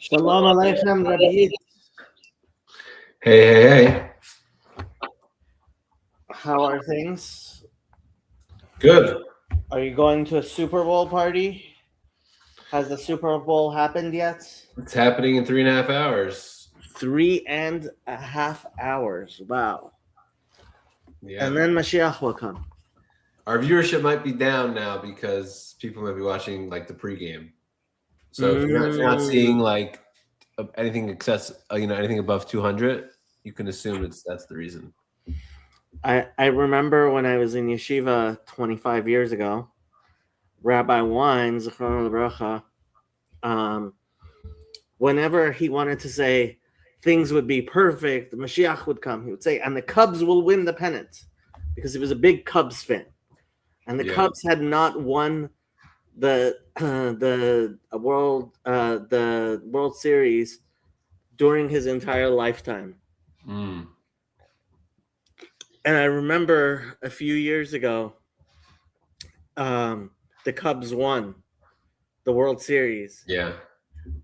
Shalom Aleichem, Rabbi. Hey. How are things? Good. Are you going to a Super Bowl party? Has the Super Bowl happened yet? It's happening in 3.5 hours. 3.5 hours. Wow. Yeah. And then Mashiach will come. Our viewership might be down now because people might be watching like the pregame. So if you're not seeing like anything anything above 200, you can assume that's the reason. I remember when I was in yeshiva 25 years ago, Rabbi Wein, Zichrono Lebracha, whenever he wanted to say things would be perfect, the Mashiach would come. He would say, and the Cubs will win the pennant, because he was a big Cubs fan. And the Cubs had not won the World Series during his entire lifetime. Mm. And I remember a few years ago, the Cubs won the World Series. Yeah.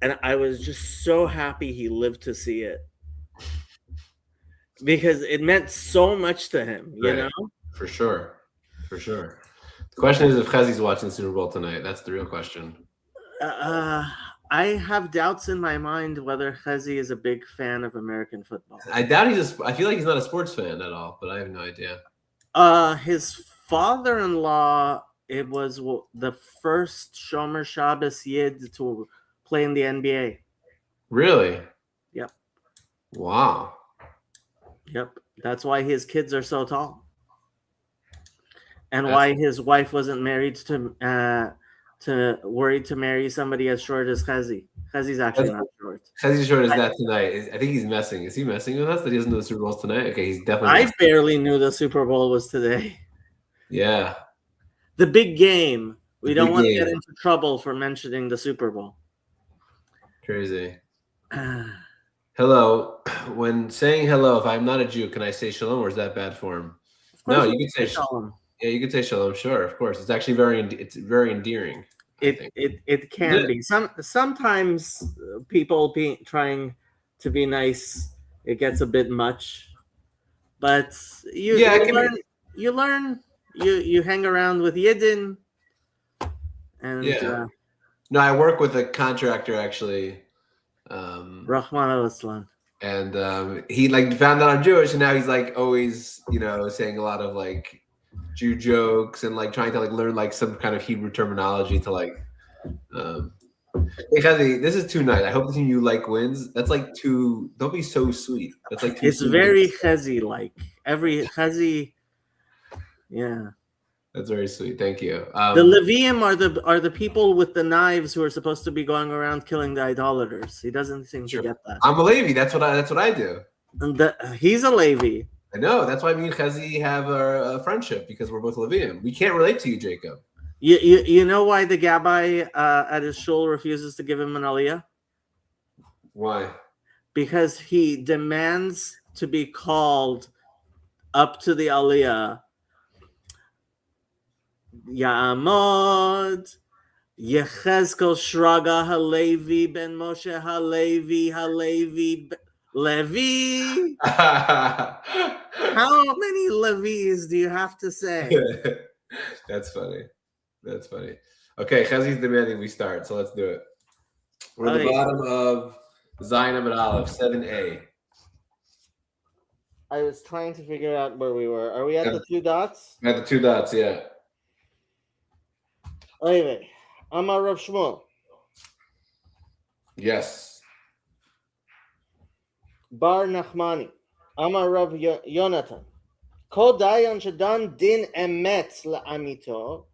And I was just so happy he lived to see it, because it meant so much to him, you know? For sure. The question is if Chazi's watching the Super Bowl tonight. That's the real question. I have doubts in my mind whether Chazi is a big fan of American football. I doubt I feel like he's not a sports fan at all, but I have no idea. His father-in-law, it was the first Shomer Shabbos Yid to play in the NBA. Really? Yep. Wow. Yep. That's why his kids are so tall. And why his wife wasn't married to worried to marry somebody as short as Chazi. Chazi's actually not short. Chazi's short as that tonight. I think he's messing. Is he messing with us that he doesn't know the Super Bowl's tonight? Okay, he's definitely. I barely knew the Super Bowl was today. Yeah. The big game. We don't want to get into trouble for mentioning the Super Bowl. Crazy. Hello. When saying hello, if I'm not a Jew, can I say shalom, or is that bad form? No, you can say shalom. Yeah, you can say shalom. Sure, of course. It's actually very endearing. It can be. Sometimes people trying to be nice, it gets a bit much. But you learn. You hang around with Yidden. And no, I work with a contractor actually. Rahman al-Islam. And he found out I'm Jewish, and now he's always saying a lot of Jew jokes and trying to learn some kind of Hebrew terminology to Hey Chazi, this is too nice. I hope the team you wins. That's too. Don't be so sweet. That's too. It's sweet. very Chazi every Chazi. Yeah. That's very sweet. Thank you. The Levium are the people with the knives who are supposed to be going around killing the idolaters. He doesn't seem to get that. I'm a Levi. That's what I do. And he's a Levi. I know. That's why me and Chazi have a friendship, because we're both Levium. We can't relate to you, Jacob. You know why the Gabbai at his shul refuses to give him an aliyah? Why? Because he demands to be called up to the aliyah. Ya'amod Yechezkel Shraga Halevi ben Moshe Halevi Levi. How many Levis do you have to say? That's funny. Okay, Chazi's demanding we start, so let's do it. We're at the bottom of Zayin Amud Aleph, 7a. I was trying to figure out where we were. Are we at the two dots? At the two dots, yeah. Anyway, Amar Rav Shmuel. Yes. Bar Nachmani. Amar Rav Yonatan. Kol dayan shedan din emet la'amito.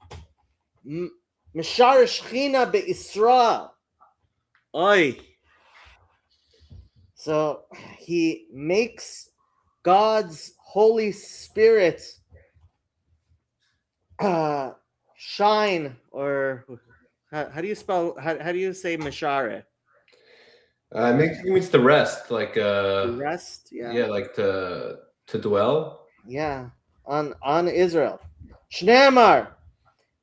Mishar shchina be'Israel. Oy. So he makes God's Holy Spirit shine, or how do you spell? How do you say mishare? It means to rest, to rest. Yeah. Yeah, to dwell. Yeah, on Israel. Shneimar,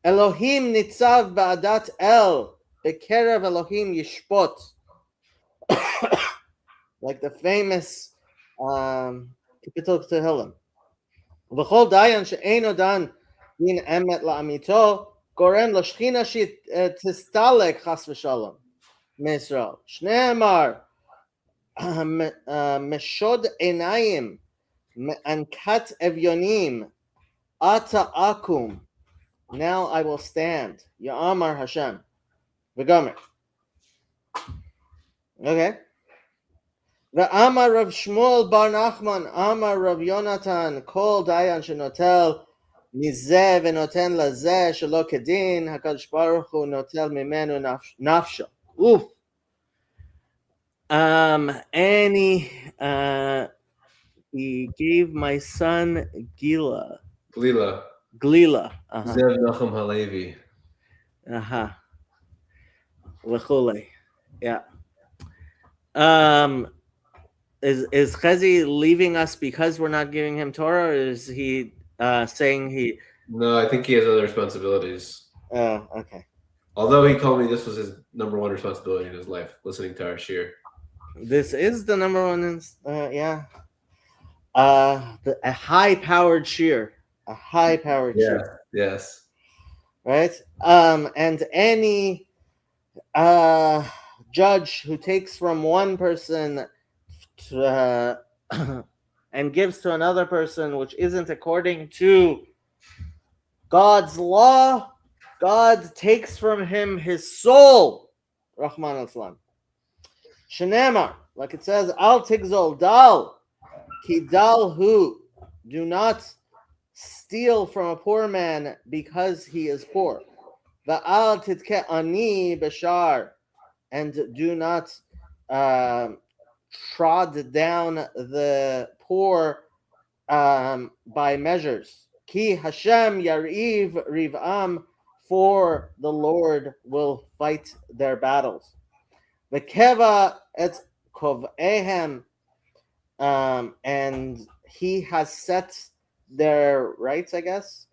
Elohim nitzav ba'adat el bekerev Elohim yishpot. like the famous Kapitel Tehillim. V'chol dayan she'eino dan din emet la'amito gorem l'shchina she'tistalek chas v'shalom mi'Yisrael. Shnei amar meshod einayim me'ankat evyonim ata akum. Now I will stand. Ya'amar Hashem. V'gomer. Okay. V'amar Rav Shmuel bar Nachman, Amar Rav Yonatan, Kol Dayan shenotel mizeh v'noten lazeh shelo kedin, HaKadosh Baruch Hu notel mimenu nafsho. Oof. He gave my son Glila. Zev Nachum Halevi. V'chule. Yeah. Is Chezi leaving us because we're not giving him Torah, or is he saying he? No, I think he has other responsibilities. Oh, okay. Although he told me this was his number one responsibility in his life, listening to our shir. This is the number one, yeah. A high-powered shir. A high-powered shir. Yes. Right? And any judge who takes from one person and gives to another person which isn't according to God's law, God takes from him his soul. Rahman al-Islam. Shenemar, like it says, Al tigzol dal, ki dal hu, do not steal from a poor man because he is poor. Va'al titke ani bashar, and do not trod down the poor by measures. Ki Hashem yariv rivam, for the Lord will fight their battles. V'keva et kovehem, and he has set their rights, I guess.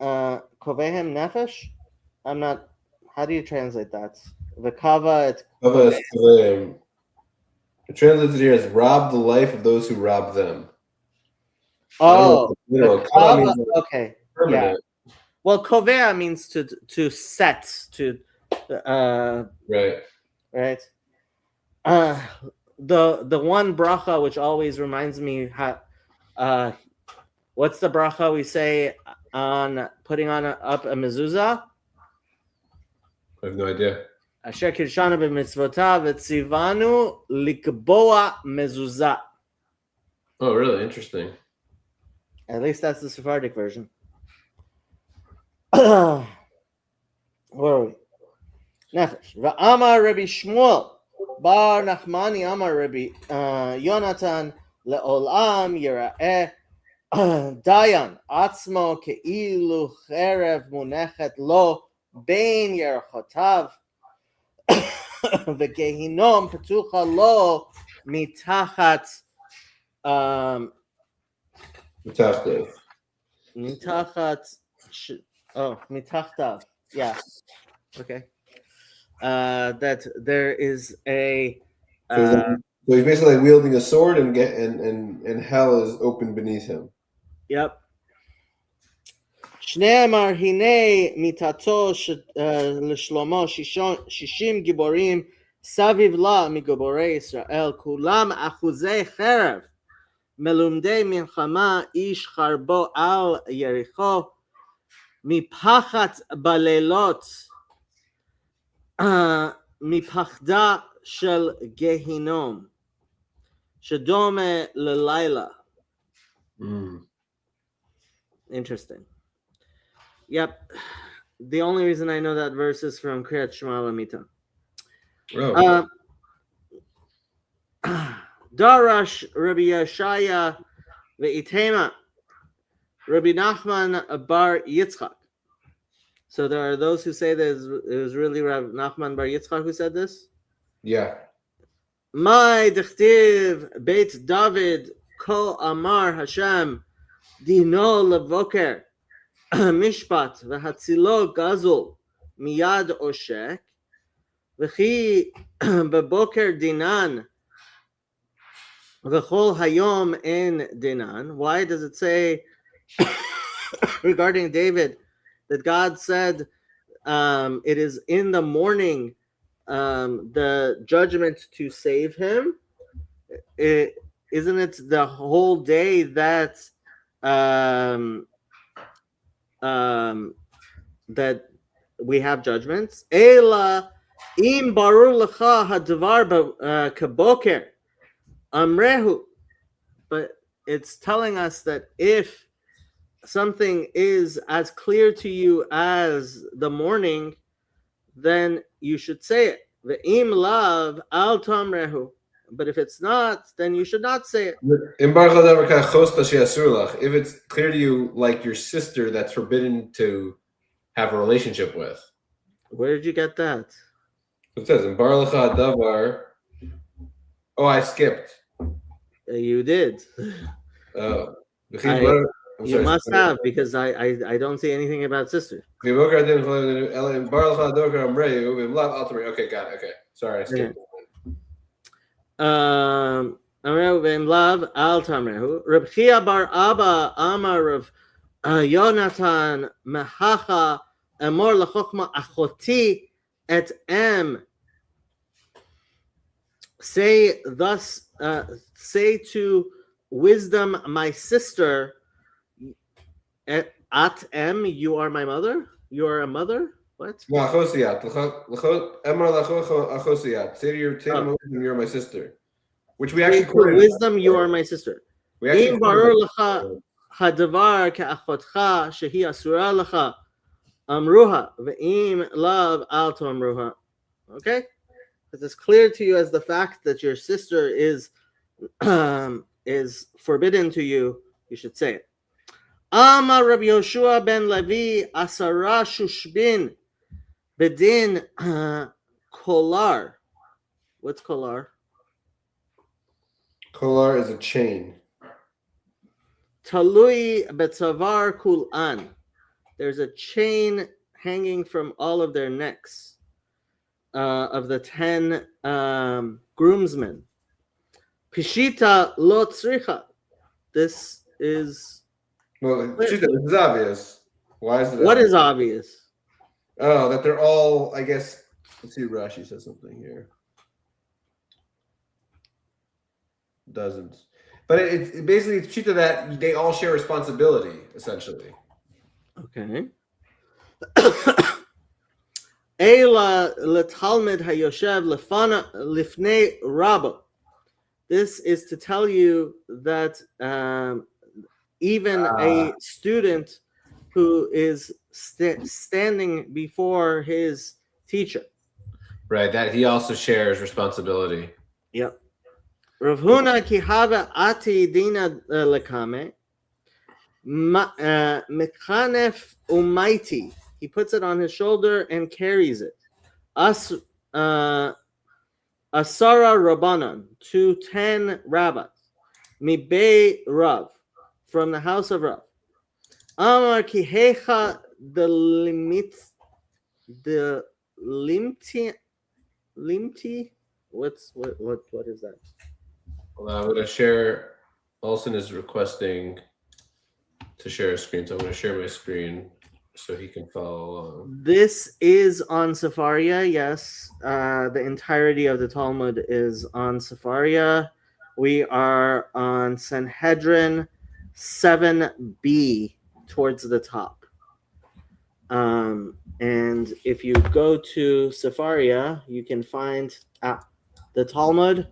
Kovehem nefesh? I'm not, how do you translate that? V'kava et kovehem. It translates here as rob the life of those who rob them. Oh, okay. Yeah. Well, kovea means to set, to right. The one bracha which always reminds me how what's the bracha we say on putting up a mezuzah? I have no idea. Asher kirshanu b'mitzvotav v'tzivanu likboa mezuzah. Oh, really? Interesting. At least that's the Sephardic version. Where are we? Nefesh. Va'amar Rabbi Shmuel bar Nachmani Amar Rabbi Yonatan le'olam yira'eh dayan atzmo ke'ilu cherev munechet lo bein yerchotav v'gehinom petucha lo mitachat mitachtav. Yeah. Okay. That there is a. So he's basically wielding a sword, and hell is open beneath him. Yep. Shneimar hine mitato l'shlomo shishim giborim saviv la migiborei Israel kulam achuzei cherev melumdei milchama ish charbo al Yericho mipachat balelot mipachda shel gehinom shedome lelayla. Interesting. Yep. The only reason I know that verse is from Kriyat Shema Lamita. Darash Rabbi Yeshaya ve'itema Rabbi Nachman bar Yitzchak. So there are those who say that it was really Rabbi Nachman bar Yitzchak who said this? Yeah. My dechtiv Beit David ko amar Hashem dino levoker mishpat v'hatzilo gazul miyad oshek v'chi Beboker dinan. V'chol hayom in dinan. Why does it say regarding David that God said it is in the morning the judgment to save him? Isn't it the whole day that um, that we have judgments? Ela im barur lecha hadvar kaboker amrehu. But it's telling us that if something is as clear to you as the morning, then you should say it. Ve'im lav al tamrehu. But if it's not, then you should not say it. If it's clear to you, like your sister, that's forbidden to have a relationship with. Where did you get that? It says in Bar Lecha Davar. Oh, I skipped. You did. Oh, you must have, because I don't see anything about sister. Okay, got it. Okay, sorry, I skipped. Lav al tamrehu. Reb Chia bar Abba Amar Rav Yonatan Mehacha Amor lechokma achoti et em. Say thus. Say to wisdom, my sister. At em, you are my mother. You are a mother. What? Say to you're my sister. Which we actually quoted. Wisdom, you are my sister. Okay. Because it's clear to you as the fact that your sister is forbidden to you, you should say it. Amar Rabbi Yoshua ben Levi asara shushbin bedin kolar. What's kolar? Kolar is a chain. Talui betzavar kulan. There's a chain hanging from all of their necks of the 10 groomsmen. Pishita lo tzricha. This is... Well, this is obvious. Why is it What is obvious? Oh, that they're all, I guess... Let's see, Rashi says something here. Doesn't. But it's basically it's cheated that they all share responsibility, essentially. Okay. Eila letalmid hayoshev lefana lifnei rabba. This is to tell you that even a student who is standing before his teacher, right, that he also shares responsibility. Yep. Rav Huna kihava ati dina lekame mechanef umaiti. He puts it on his shoulder and carries it. Asara Rabbanan, to 10 rabbis. Mibei Rav, from the house of Rav. Amar kihecha the limti. What is that? Well, I'm going to share. Olson is requesting to share a screen, so I'm going to share my screen so he can follow along. This is on Sefaria, yes. The entirety of the Talmud is on Sefaria. We are on Sanhedrin 7b towards the top. And if you go to Sefaria, you can find the Talmud,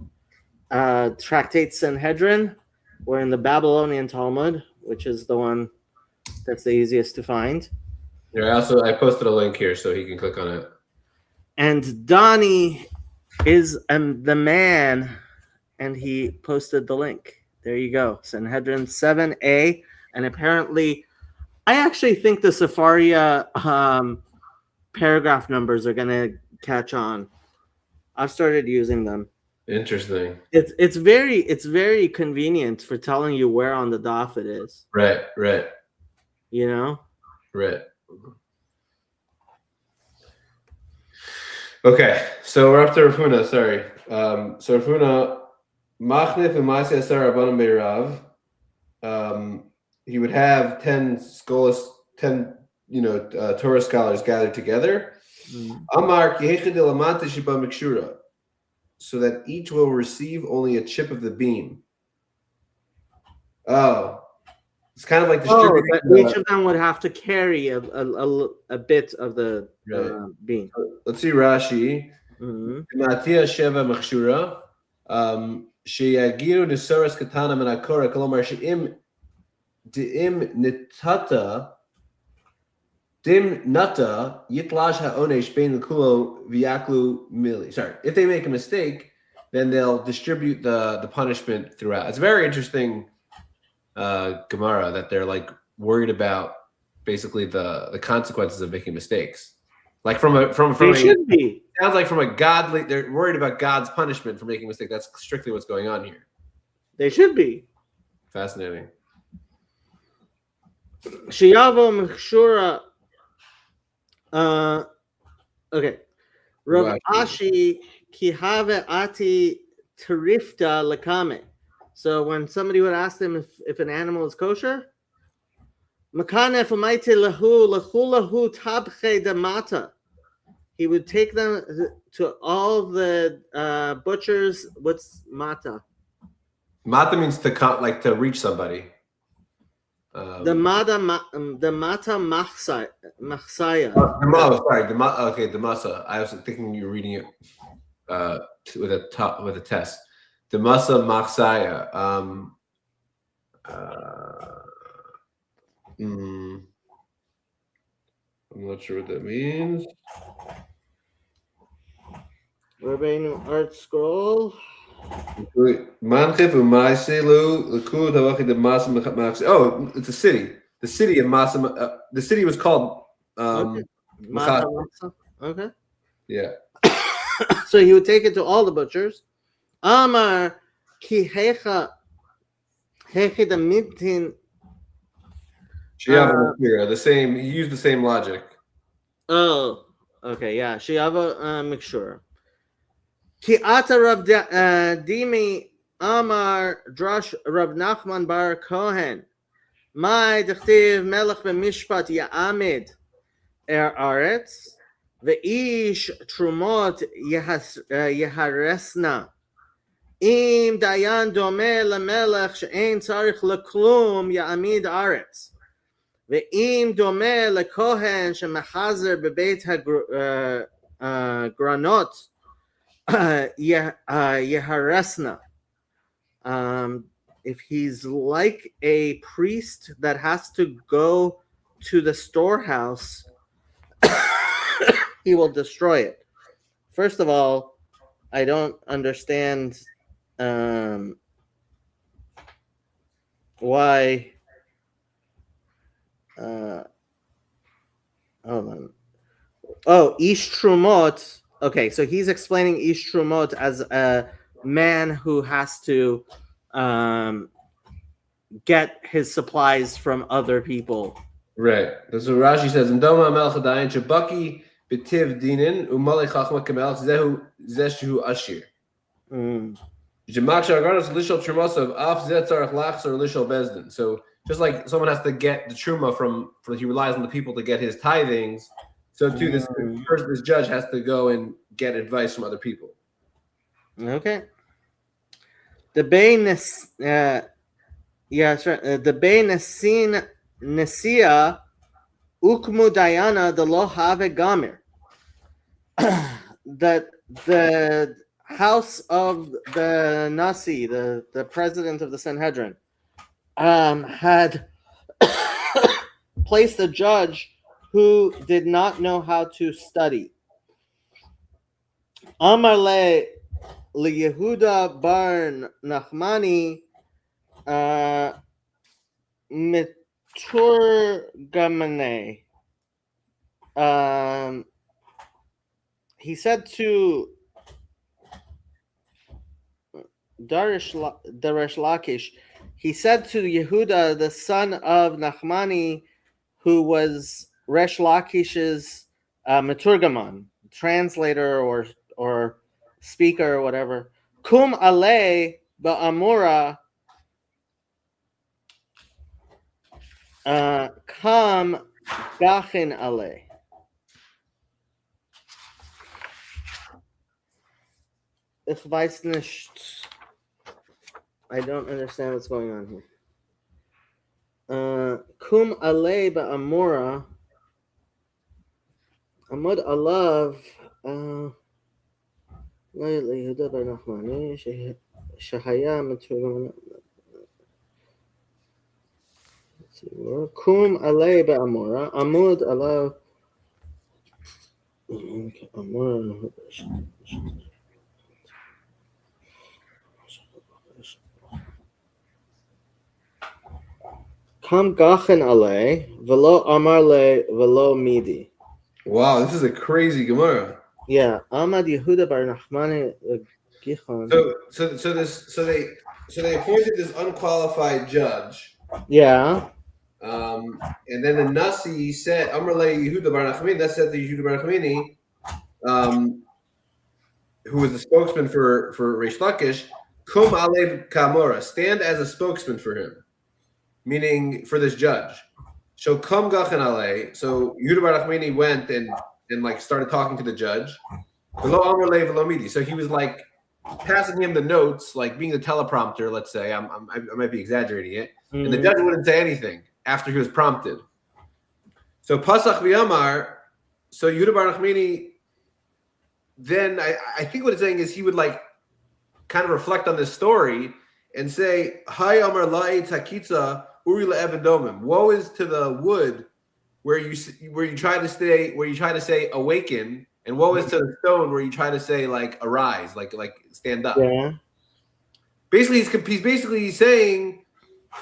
Tractate Sanhedrin. We're in the Babylonian Talmud, which is the one that's the easiest to find. Yeah, I posted a link here so he can click on it. And Donnie is the man, and he posted the link. There you go, Sanhedrin 7a. And apparently, I actually think the Sefaria paragraph numbers are going to catch on. I've started using them. Interesting. It's very convenient for telling you where on the daf it is. Right. You know? Right. Okay, so we're up to Rav Huna. Sorry. So Rav Huna, Machnif and Ma'aseh Asar Rabbanim Beirav. He would have 10 scholars, 10 Torah scholars gathered together. Amar Kihechid Elamante Shiba Mikshura, so that each will receive only a chip of the beam. Oh, it's kind of like distributing. Each of them would have to carry a bit of the beam. Let's see Rashi. Matia Sheva Machshura. Sheyagiru Nesaras Katana Menakora Kolomar Sheim Dim Nitata Dim Nata Yitlash Haonesh Bein Kulo Viaklu Mili. Sorry, if they make a mistake, then they'll distribute the punishment throughout. It's very interesting. Gemara that they're like worried about basically the consequences of making mistakes. Like from a should be. Sounds like from a godly, they're worried about God's punishment for making a mistake. That's strictly what's going on here. They should be. Fascinating. Shiyavo Mechshura. Okay. Rav Ashi Kihave Ati Tarifta Lakame. So when somebody would ask them if an animal is kosher, he would take them to all the butchers. What's mata? Mata means to reach somebody. The mata machsaya. The masa. I was thinking you were reading it with a test. The masa machsaya. I'm not sure what that means. Rabbeinu Art Scroll. Oh, it's a city. The city of Masa. The city was called Masa. Okay. Yeah. So he would take it to all the butchers. Amar ki hecha the mitin. The same. He used the same logic. Oh, okay, yeah. Shiava mixture. Ki ata Rav Dimi Amar Drash Rav Nachman Bar Kohen. Mai dechtiv melech b'mishpat ya'amid aretz ve'ish trumot yeharesna. Im dayan domeh lemelech she'ein tzarich leklum ya'amid aretz. Ve'im domeh lekohen shemechazer bebeit hagranot yeharesna. If he's like a priest that has to go to the storehouse, he will destroy it. First of all, I don't understand why. Hold on. Oh, Ish Trumot. Okay, so he's explaining Ish Trumot as a man who has to get his supplies from other people. Right. That's what Rashi says. Ndoma melech dayan shabaki b'tiv dinin u'malei chachma kamelech zehu zeshu ashir. Jemak shagaros lishol trumosav af zetzarach lachs or lishol bezdin. So just like someone has to get the truma he relies on the people to get his tithings. So too, this judge has to go and get advice from other people. Okay. The Bein the Bein Nesia Ukmu Dayana the Lo Have Gamir. That the house of the Nasi, the president of the Sanhedrin, had placed a judge who did not know how to study. Amar le Yehuda bar Nachmani Miturgamane. He said to Darish Lakish, he said to Yehuda, the son of Nachmani, who was Resh Lakish's Meturgaman, translator or speaker or whatever. Kum ale ba'amura kam gachin ale. Ich weiß nicht. I don't understand what's going on here. Kum ale ba'amura Amud alav Yehuda bar Nachmani Shahaya Matugam Kum ale ba'amura Amud alav Amura Kam gachen ale velo amar le velo midi. Wow, this is a crazy Gemara. Yeah, Amad Yehuda bar Nachmani Gichon. So they appointed this unqualified judge. Yeah. And then the Nasi said, Amar le Yehuda bar Nachmani. That said, the Yehuda bar Nachmani, who was the spokesman for Reish Lakish, Kum ale kamora, stand as a spokesman for him, meaning for this judge. So Kum gachen ale. So Yehuda bar Nachmani went and like started talking to the judge. V'lo amar le v'lo midi. So he was like passing him the notes, like being the teleprompter. Let's say I might be exaggerating it, and the judge wouldn't say anything after he was prompted. So Pasach v'Yamar. So Yehuda bar Nachmani. Then I think what it's saying is he would like kind of reflect on this story and say, "Hi Amar Lai Takitza Uri LeEvadomim." Woe is to the wood where you try to say awaken, and woe is to the stone where you try to say like arise, like stand up. Yeah. Basically, he's basically saying,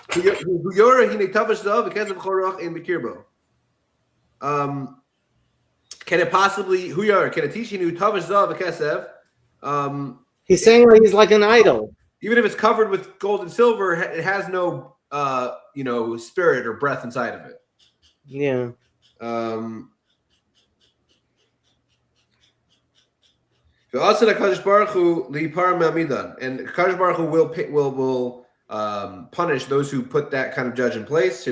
can it possibly can it teach you tavash zav kesev? He's saying like he's like an idol. Even if it's covered with gold and silver, it has no spirit or breath inside of it. Yeah. And Kadosh Baruch Hu will punish those who put that kind of judge in place. So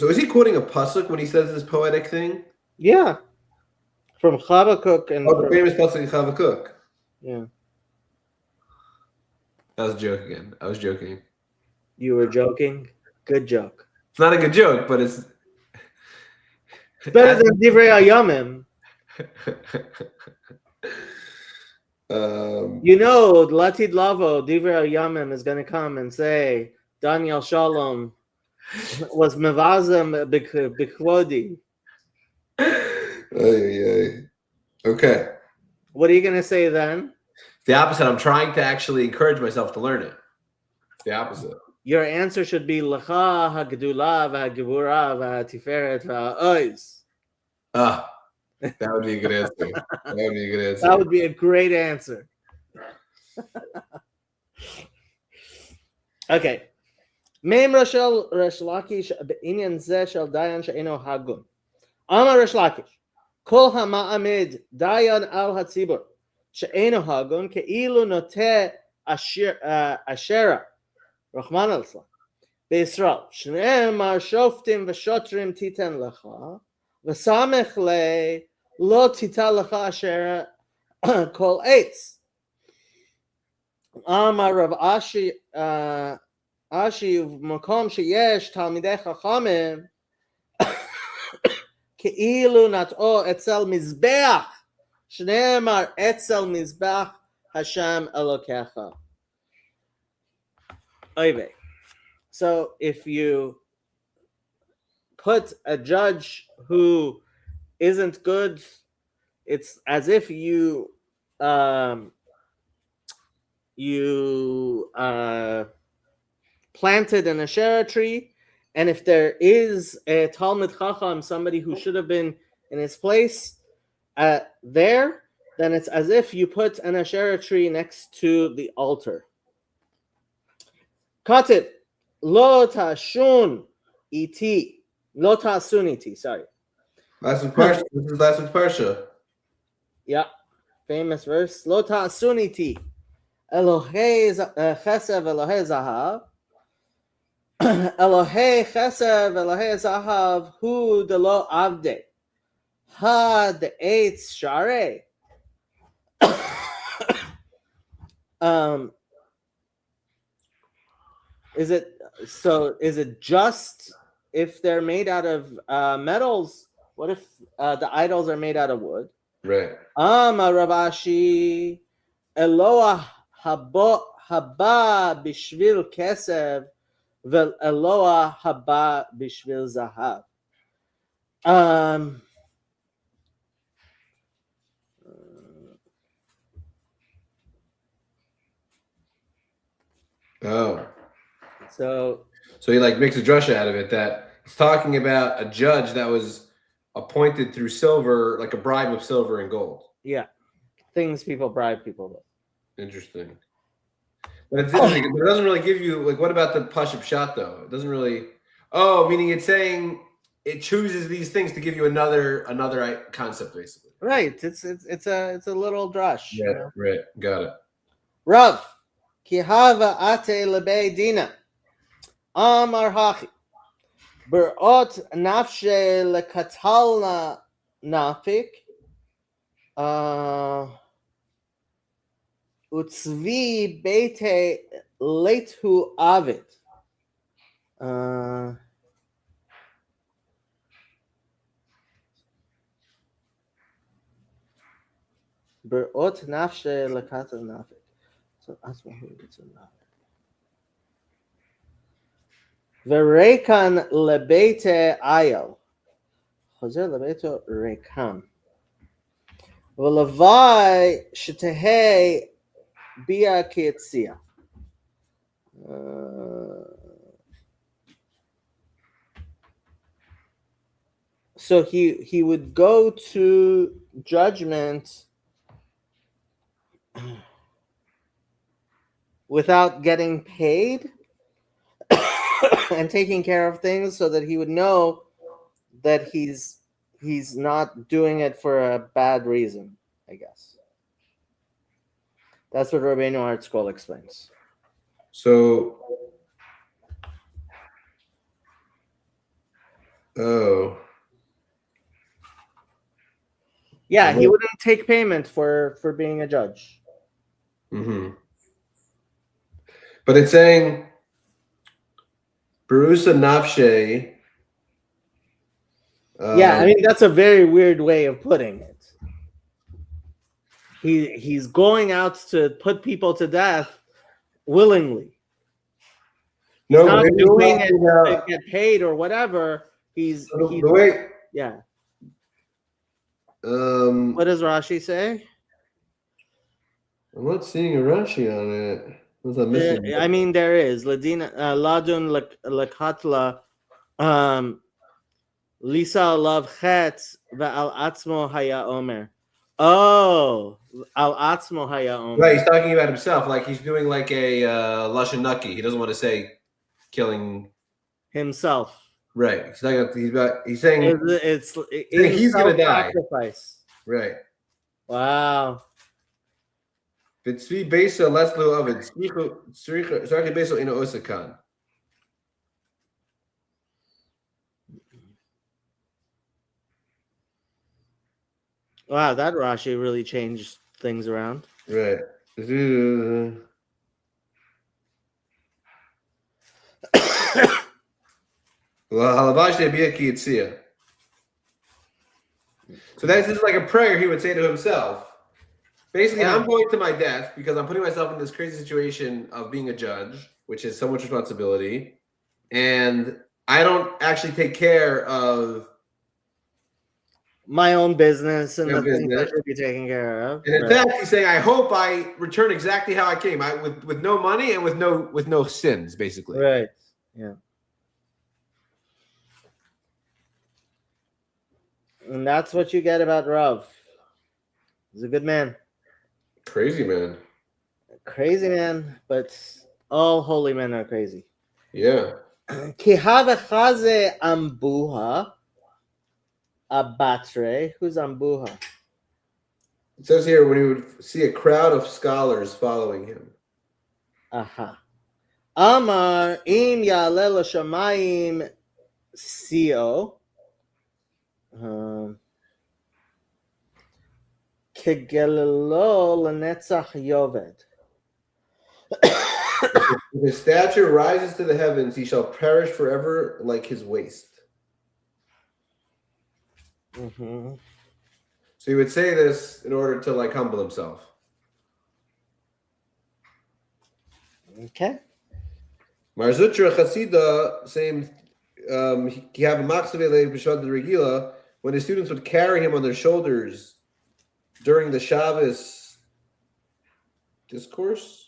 is he quoting a pasuk when he says this poetic thing? Yeah. From Habakkuk and the famous pasuk in Habakkuk. Yeah. That was a joke again. I was joking. You were joking? Good joke. It's not a good joke, but it's better than Divrei Hayamim. Latid Lavo, Divrei Hayamim is going to come and say, Daniel Shalom was mevazem b'kvodi. Okay. What are you going to say then? The opposite. I'm trying to actually encourage myself to learn it. The opposite. Your answer should be Lecha ha'gedula v'ha'gebura v'ha'tiferet v'ha'oz. That would be a good answer. That would be a great answer. Okay. Meim Rashel Resh Lakish b'inyan zeh shel dayan she'eno hagun. Amar Resh Lakish, kol ha'ma'amid dayan al hatzibur she'eno hagun ke'ilu noteh ashera Rahman al-Islam B'Yisrael shne'emar shoftim v'shotrim titen lecha v'samech le lo tita lecha ashera kol eitz. Amar Rav Ashi Makom sheyesh talmidei chachamim ke'ilu nat'o etzel mizbeach shne'emar etzel mizbeach Hashem Elokecha. So if you put a judge who isn't good, it's as if you planted an Asherah tree, and if there is a Talmud Chacham, somebody who should have been in his place there, then it's as if you put an Asherah tree next to the altar. Kativ lo tashun iti Lo ta'asuniti, sorry. Last week's Parsha. This is last week's Parsha. Yeah, famous verse. Lo ta'asuniti. Elohei chesed Elohei zahav. Elohei chesed Elohei zahav hu de lo avde. Ha de eitz share. Is it just if they're made out of metals? What if the idols are made out of wood? Right. Ravashi Eloah haba bishvil kesev vel Eloah haba bishvil zahav. Oh. So he like makes a drasha out of it that it's talking about a judge that was appointed through silver, like a bribe of silver and gold. Yeah, things people bribe people with. Interesting. But it's interesting. It doesn't really give you like. What about the Pashup shot though? It doesn't really. Oh, meaning it's saying it chooses these things to give you another concept basically. Right. It's a little drush. Yeah. You know? Right. Got it. Rav kihava ate lebe dina. Amar hachi. Berot nafshe lekatalna nafik. Utzvi bete letu avid. Berot nafshe lekatalna nafik. So that's what it's about. Verekan lebete ayel. Chozer lebeto rekan. V'levai shetehei bia kietzia. So he would go to judgment without getting paid and taking care of things so that he would know that he's not doing it for a bad reason, I guess. That's what Rabbeinu Artskol explains. So, oh. Yeah, he wouldn't take payment for being a judge. Mm-hmm. But it's saying Barusa Nafshe. Yeah, I mean that's a very weird way of putting it. He's going out to put people to death willingly. He's not doing it to get paid or whatever. He's the way. Yeah. What does Rashi say? I'm not seeing a Rashi on it. What's that missing? I mean, there is Ladina Ladun Lakatla Lisa Love Chetz Al Atzmo Haya Omer. Oh, Al Atzmo Haya Omer. Right, he's talking about himself, like he's doing like a Lashon Naki. He doesn't want to say killing himself. Right. He's saying he's gonna die. Sacrifice. Right. Wow. V'tzvi beso leslo avid tzricha beso ina osakan. Wow, that Rashi really changed things around. Right. So this is like a prayer he would say to himself. Basically, I'm going to my death because I'm putting myself in this crazy situation of being a judge, which is so much responsibility, and I don't actually take care of my own business and the things I should be taking care of. And in fact, he's saying, I hope I return exactly how I came, with no money and with no sins, basically. Right. Yeah. And that's what you get about Rav. He's a good man. Crazy man. Crazy man, but all holy men are crazy. Yeah. Ki havechaze ambuha abatre. Who's ambuha? It says here when he would see a crowd of scholars following him. Aha. Amar im ya'aleh l'shamayim sio. Kegelelo l'netzach yoved. If his stature rises to the heavens, he shall perish forever like his waist. Mm-hmm. So he would say this in order to like humble himself. Okay. Marzutra Chasida, same, he have a maksavele b'shvat regila, when his students would carry him on their shoulders during the Shabbos discourse.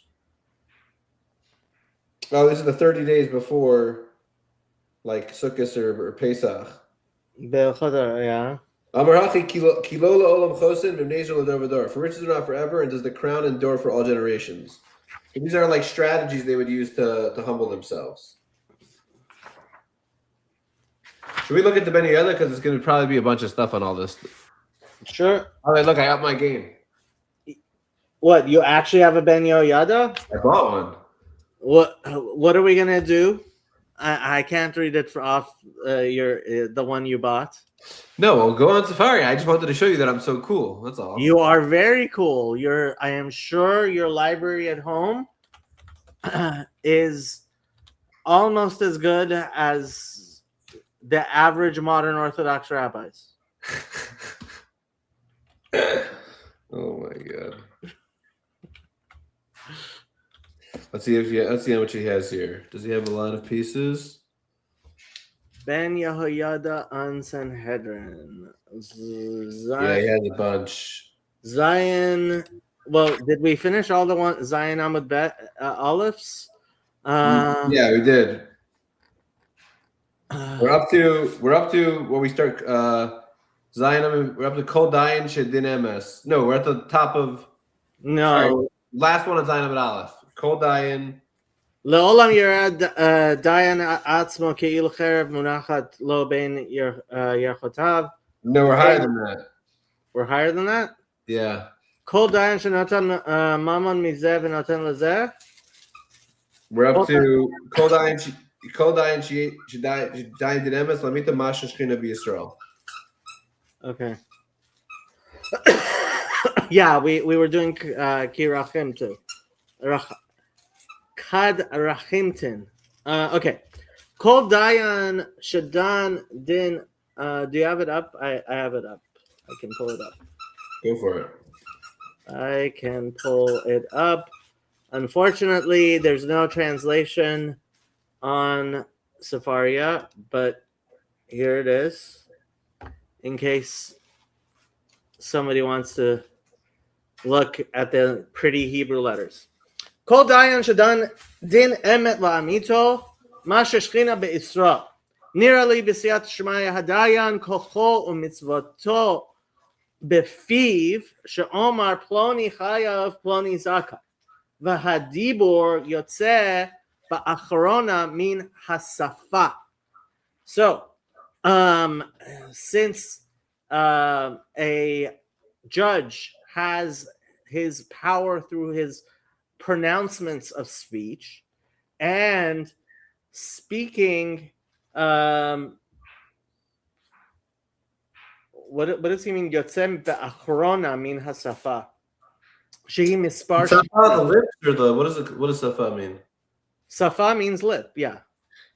Oh, this is the 30 days before, like Sukkot or Pesach. Yeah. Amarachi kilola olam chosin v'mnezul ador. For riches are not forever, and does the crown endure for all generations. These are like strategies they would use to humble themselves. Should we look at the Ben Yehuda? Because it's going to probably be a bunch of stuff on all this. Sure. All right, look, I upped my game. What, you actually have a Ben Yehuda? I bought one. What are we gonna do? I can't read it off the one you bought. No, we'll go on Safari. I just wanted to show you that I'm so cool. That's all. You are very cool. I am sure your library at home is almost as good as the average modern Orthodox rabbis. Oh my god. Let's see how much he has here. Does he have a lot of pieces? Ben Yehoyada on Sanhedrin. Yeah, he has a bunch. Zion. Well, did we finish all the one Zion Amud Bet Olives? Yeah, we did. We're up to where we start. Zion. We're up to Kol Dayan Shedin Emes. No, we're at the top of. No. Sorry, last one on Zion Amud Aleph. Kol Dayan. Leolam Yerad Dayan Atzmo Keil Cherev Munachat Lo Bein Yerchotav. No, we're higher than that. We're higher than that? Yeah. Kol Dayan Shenotan Mamon Mizeh V'Noten Lezeh. We're up to Kol Dayan Shedin Emes Lamita Masha Shechina B'Yisrael. Okay. Yeah, we were doing Kirachim too. Kad Rachimtin. Okay. Kol Dayan Shadan Din. Do you have it up? I have it up. I can pull it up. Go for it. I can pull it up. Unfortunately, there's no translation on Safaria, but here it is. In case somebody wants to look at the pretty Hebrew letters. Kol Dayan Shadan Din Emet La'amito Ma Sheshchina Be'Isra Nira Li B'Siyat Shemaya Hadayan Kocho U'Mitzvoto Befiv She'omar Ploni Chayav Ploni Zaka V'Hadibor Yotze Ba'achrona Min Hasafa. So, since a judge has his power through his pronouncements of speech and speaking, what does he mean? Yotzem be'achrona min hasafa. Shehi mispar. Safa, the lips, or what does Safa mean? Safa means lip, yeah.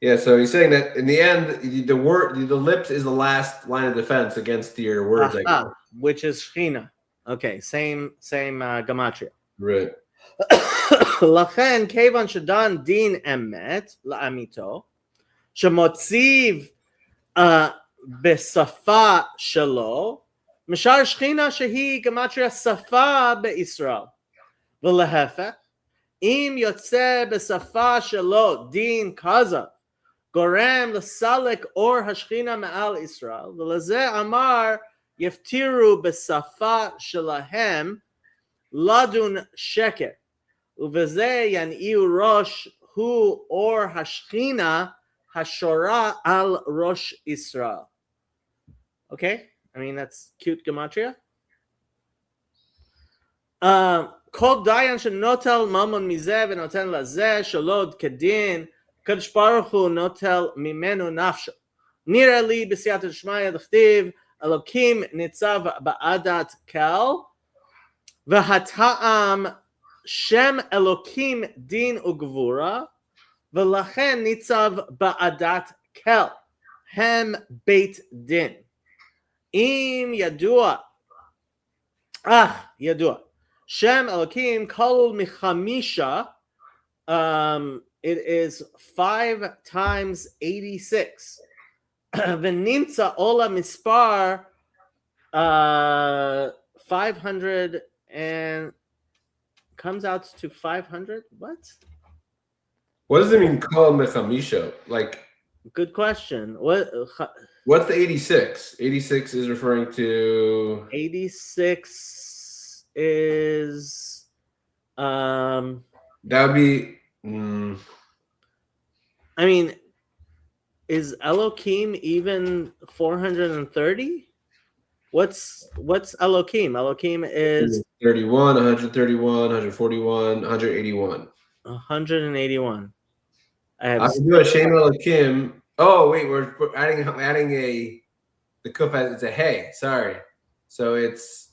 Yeah, so he's saying that in the end, the lips is the last line of defense against your words, which is Shechina. Okay, same gematria. Right. Lachen kevan shadan din emet la'amito shemotziv besafa shelo mishar Shechina shehi gematria safa beIsrael v'lehefech im yotze besafa shelo din kazav Gorem l'salek or hashchina me'al Israel v'lezeh amar yeftiru besafa shelahem ladun sheker uvezeh yan'iu rosh hu or hashchina hashora al rosh Israel. Okay, I mean that's cute gematria. Kol dayan shenotel mamon mizeh v'noten lazeh shalod kedin kadosh baruch hu notel mimenu nafsho. Nira li b'siyat shmaya d'chtiv Elokim nitzav ba'adat kel v'hata'am shem Elokim din ugvura v'lachen nitzav ba'adat kel hem beit din im yadua yadua Shem Elokim kol michamisha. It is 5 times 86. V'nimtza ola mispar 500 and comes out to 500. What does it mean kol mechamisha? Like, good question. What's the 86? 86 is referring to 86 is that would be I mean, is Elokim even 430? What's Elokim? Elokim is 31, 131, 141, 181. 181. I can do a Shem Elokim. Oh wait, we're adding the kuf as it's a hey. Sorry, so it's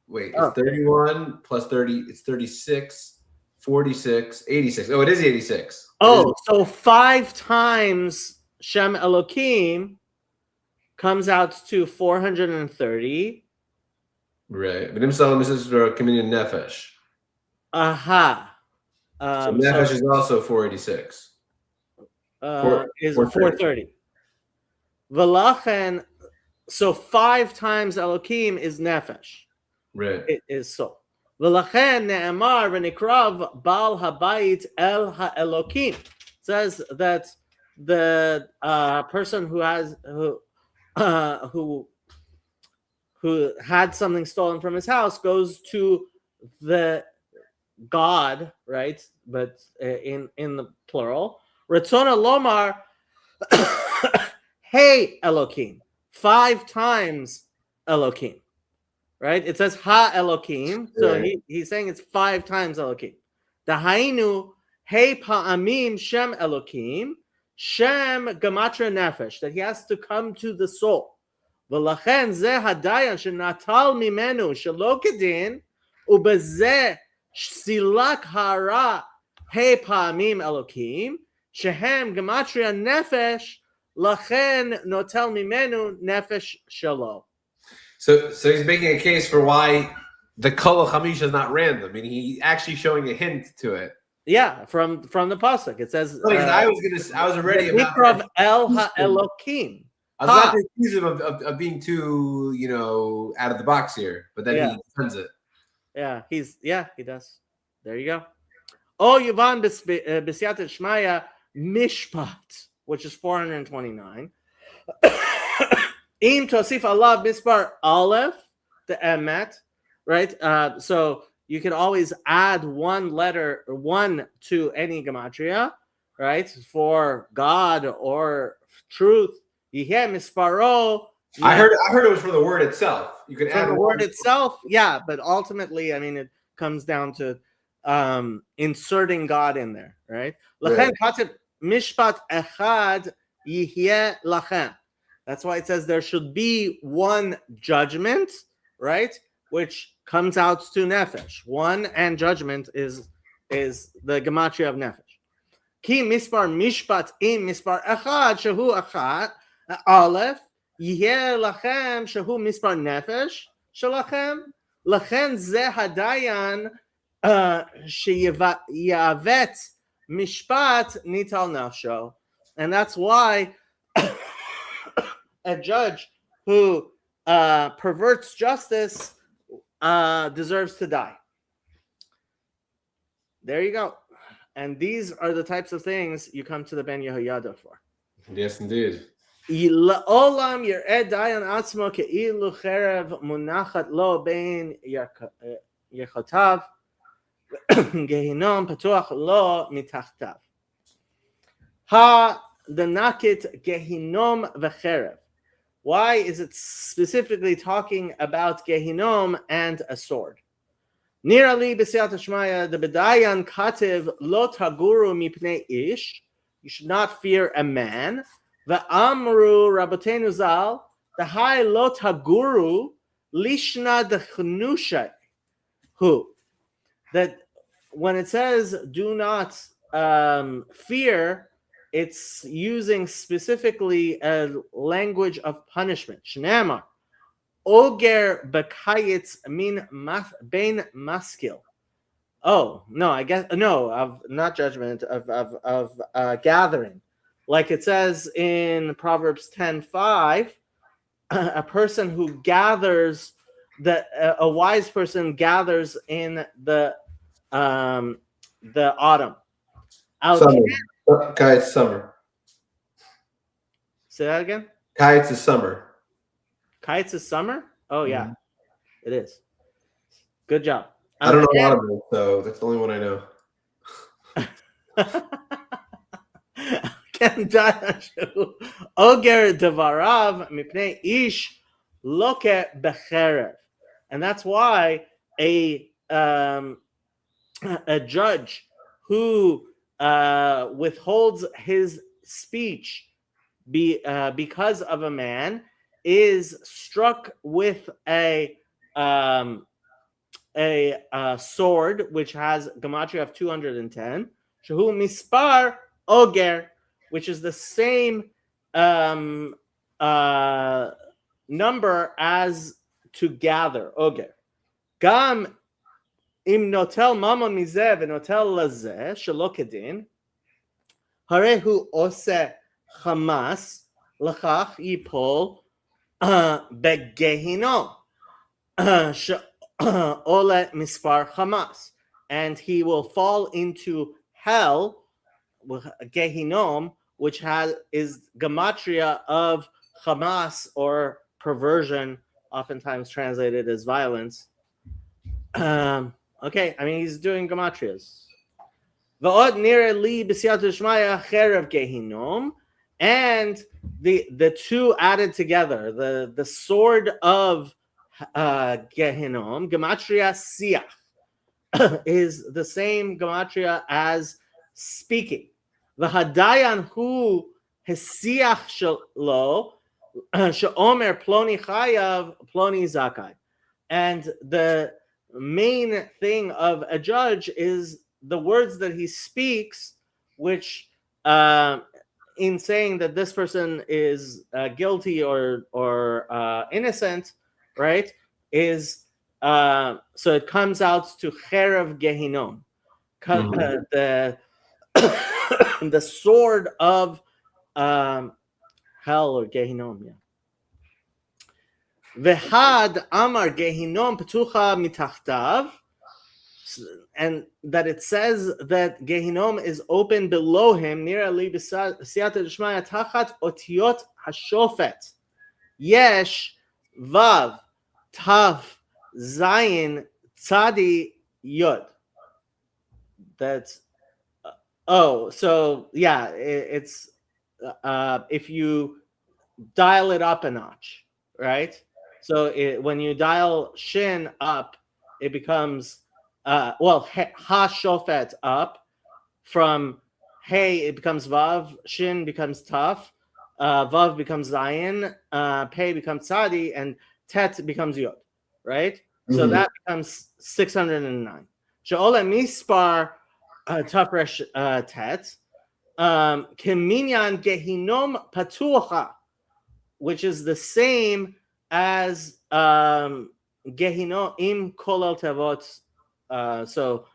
31 plus 30. It's 36, 46, 86. Oh, it is 86. So 5 times Shem Elokim comes out to 430. Right. But this is for communion nefesh. Aha. So nefesh is also 486. Is 430. V'lachen, so 5 times Elokim is nefesh. Right. It is so. V'lachen ne'emar v'nikrav bal habayit el ha'elokim. Says that the person who had something stolen from his house goes to the God, right? But in the plural. Ratzona lomar, hey Elokim, 5 times Elokim, right? It says ha Elokim, so right. He's saying it's 5 times Elokim. Dahainu, hey pa'amim shem Elokim, shem gematra nefesh, that he has to come to the soul. V'lachen zeh hadayan shenatal mimenu shelo kedin, ubezeh silak hara hey pa'amim Elokim, shehem gematria nefesh, lachen notel mimenu nefesh shelo. So he's making a case for why the kol chamisha is not random. I mean, he's actually showing a hint to it. Yeah, from the pasuk it says. I was already about el ha'elokim. I was about to accuse him of being too, out of the box here, but then he defends it. Yeah, he does. There you go. Oh, Yuvan b'siyat shmaya mishpat, which is 429. Im tosif alav mispar aleph, the emet, right? So you can always add one to any gematria, right? For God or truth. Yiheh misparo. I heard it was for the word itself. You can add the word itself, yeah, but ultimately, I mean, it comes down to inserting God in there, right? Lachen katib mishpat echad yihye lachem. That's why it says there should be one judgment, right? Which comes out to nefesh. One and judgment is the gematria of nefesh. Ki mispar mishpat im mispar echad shehu echad aleph yihye lachem shehu mispar nefesh shalachem lachen zeh hadayan sheyavet mishpat nital nafsho, and that's why a judge who perverts justice deserves to die. There you go. And these are the types of things you come to the Ben Yehoyada for. Yes, indeed. Olam yir'ed dayan atzmo ke'ilu cherev munachat lo bein yechotav gehinom patuach lo mitachtav. the nakit gehinom v'cherev? Why is it specifically talking about gehinom and a sword? Nirali b'siyat hashmaya the bedayan kativ lo taguru mipnei ish. You should not fear a man. V'amru rabotenu zal the high lo taguru lishna dechnusha. Who? That when it says do not fear, it's using specifically a language of punishment. Shnamar oger bekayitz min bein maskil. Oh no, I guess no, of not judgment of gathering, like it says in Proverbs 10:5. A person who gathers a wise person gathers in the autumn. Summer. Kites summer. Say that again. Kites is summer. Kites is summer. Oh yeah, it is. Good job. I don't know a lot of them, so that's the only one I know. Oger devarav mipnei ish loke becherev, and that's why a judge who withholds his speech because of a man is struck with a sword which has gematria of 210. Shehu mispar oger, which is the same number as to gather. Oger. Gam im notel mamon mizeh v'notel lazeh shelo kedin, harehu ose chamas l'chach yipol begehinom ole mispar chamas, and he will fall into hell with gehinom, which is gematria of chamas, or perversion, oftentimes translated as violence. Okay, I mean he's doing gematrias. V'od nire li b'siyat shmaya cherev gehinom, and the two added together, the sword of gehinom, gematria siach, is the same gematria as speaking. V'hadayan hu hesiach shelo sheomer ploni chayav ploni zakai, and the main thing of a judge is the words that he speaks, which in saying that this person is guilty or innocent, right, is so it comes out to cherev gehinom, the sword of hell, or gehinom. Yeah. V'had amar gehinom petucha mitachtav, and that it says that gehinom is open below him. Nira li b'siyata d'shmaya tachat otiyot hashofet yesh vav tav zayin tzadi yod. That's so yeah, it's if you dial it up a notch, right? So when you dial shin up, it becomes ha shofet up. From hey, it becomes vav, shin becomes taf, vav becomes zayin, pei becomes tzadi, and tet becomes yod, right? So that becomes 609. She'ole mispar tafresh tet keminyan gehinom patucha, which is the same as gehinom im kolel tevot. So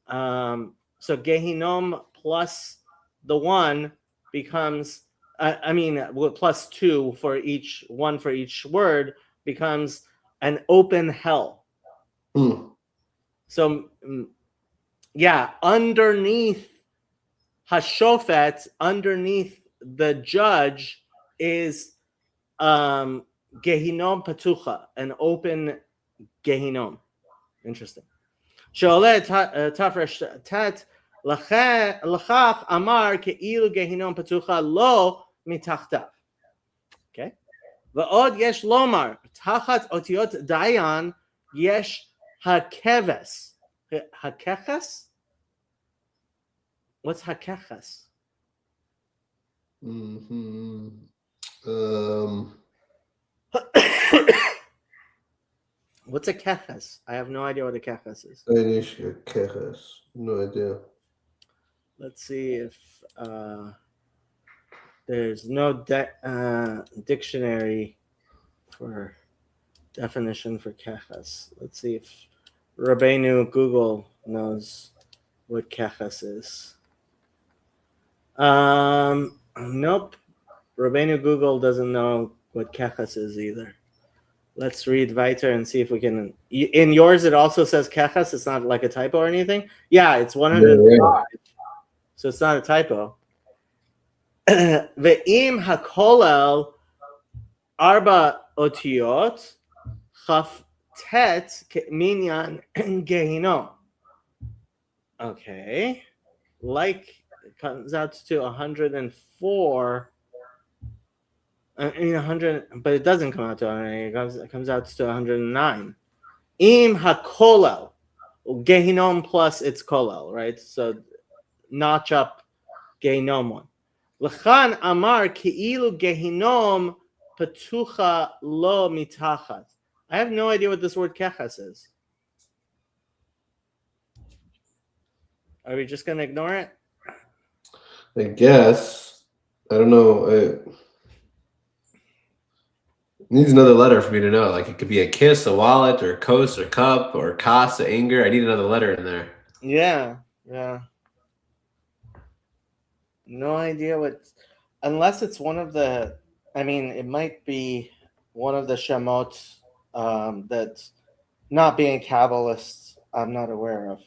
gehinom plus the one becomes plus two for each one for each word becomes an open hell. So yeah, underneath hashofet, underneath the judge, is gehinom patucha, an open gehinom. Interesting. She'oleh tafresh tet לכך אמר כאילו גיהינום פתוחה לא מתחתיו. Okay? ועוד יש לומר, תחת אותיות דיין יש הכבש. הככס? What's הככס? What's a kechas? I have no idea what a kechas is. No idea. Let's see if there's no dictionary for definition for kechas. Let's see if Rabbeinu Google knows what kechas is. Nope. Rabbeinu Google doesn't know what kechas is either. Let's read weiter and see if we can. In yours, it also says kechas. It's not like a typo or anything. Yeah, it's 105. Yeah. So it's not a typo. Ve'im hakolel arba otiyot chaf tet minyan gehinom. Okay, like it comes out to 104. 100, but it doesn't come out to 100. It comes out to 109. Im hakolel, gehinom plus its kolel, right? So notch up gehinom one. L'chan amar ki'ilu gehinom petucha lo mitachat. I have no idea what this word kechas is. Are we just going to ignore it? I guess. I don't know. It needs another letter for me to know. Like it could be a kiss, a wallet, or a kos, or cup, or kas, anger. I need another letter in there. Yeah. No idea what, unless it's one of the, I mean, it might be one of the Shemot that, not being Kabbalist, I'm not aware of.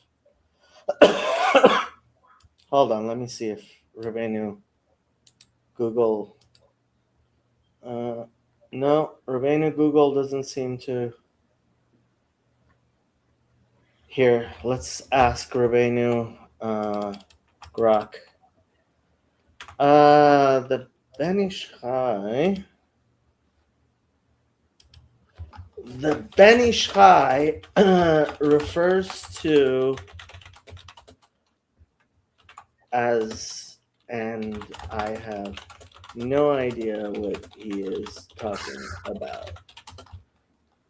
Hold on, let me see if Rabbeinu Google. No, Rabbeinu Google doesn't seem to. Here, let's ask Rabbeinu Grok. The Ben Ish Chai. The Ben Ish Chai refers to as, and I have no idea what he is talking about.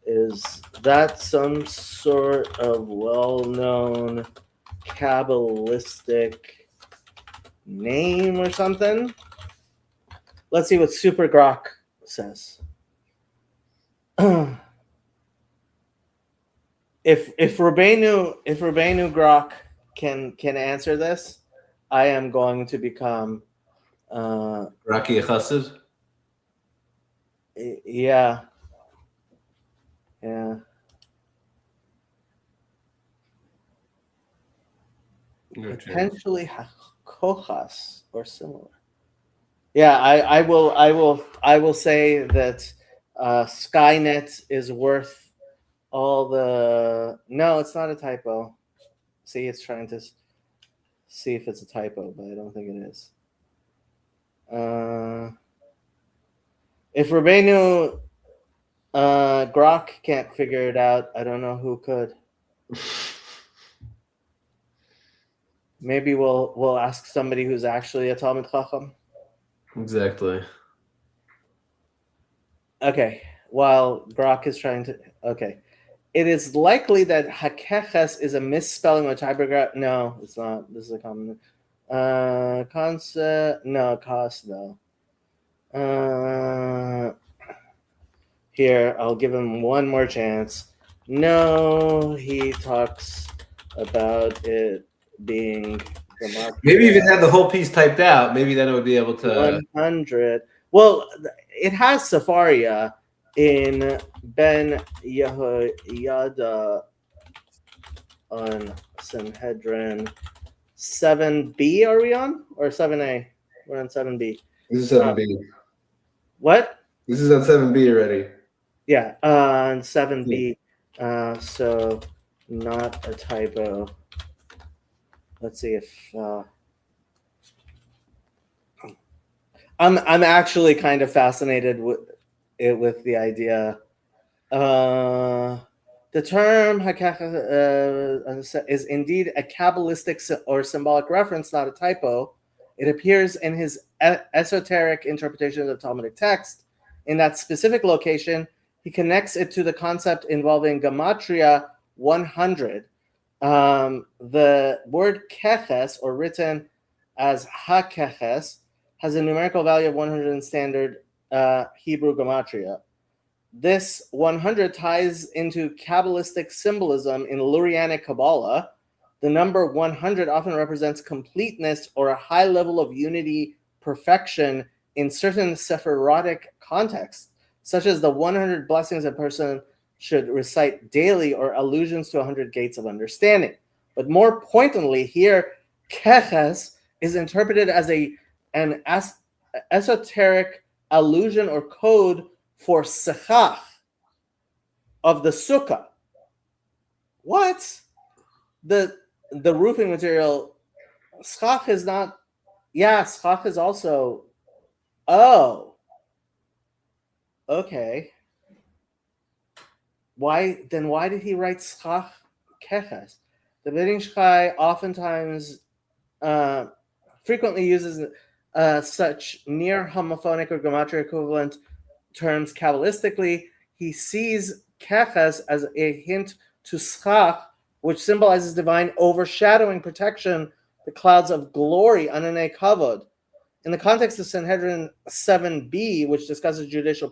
Is that some sort of well-known Kabbalistic name or something? Let's see what Super Grok says. If Rabbeinu Grok can answer this, I am going to become Rocky Chassid? Yeah. Potentially Kochas or similar. Yeah, I will say that Skynet is worth all the. No, it's not a typo. See, it's trying to see if it's a typo, but I don't think it is. If Rabbeinu Grok can't figure it out, I don't know who could. Maybe we'll ask somebody who's actually a Talmud Chacham. Exactly. Okay. While Grok is trying to. Okay. It is likely that hakeches is a misspelling of typograph. No, it's not. This is a common. Concept. No, cost though. Here, I'll give him one more chance. No, he talks about it being the mark. Maybe if it had the whole piece typed out, maybe then it would be able to. 100. Well, it has Safaria in Ben Yehoyada on Sanhedrin 7b. Are we on? Or 7a? We're on 7b. This is 7b. What? This is on 7b already. Yeah, on 7b. So not a typo. let's see if I'm actually kind of fascinated with the idea. The term is indeed a Kabbalistic or symbolic reference, not a typo. It appears in his esoteric interpretation of the Talmudic text. In that specific location, he connects it to the concept involving gematria 100. The word keches, or written as ha-keches, has a numerical value of 100 in standard Hebrew gematria. This 100 ties into Kabbalistic symbolism in Lurianic Kabbalah. The number 100 often represents completeness or a high level of unity, perfection in certain Sephirotic contexts, such as the 100 blessings a person should recite daily or allusions to 100 gates of understanding. But more pointedly, here, keches is interpreted as an esoteric allusion or code for sechach of the sukkah. What? The roofing material, schach is not. Yeah, schach is also. Oh, okay. Why did he write schach keches? The Beit Shchai oftentimes frequently uses such near homophonic or gematria equivalent terms Kabbalistically. He sees keches as a hint to schach, which symbolizes divine overshadowing protection, the clouds of glory, ananei kavod. In the context of Sanhedrin 7b, which discusses judicial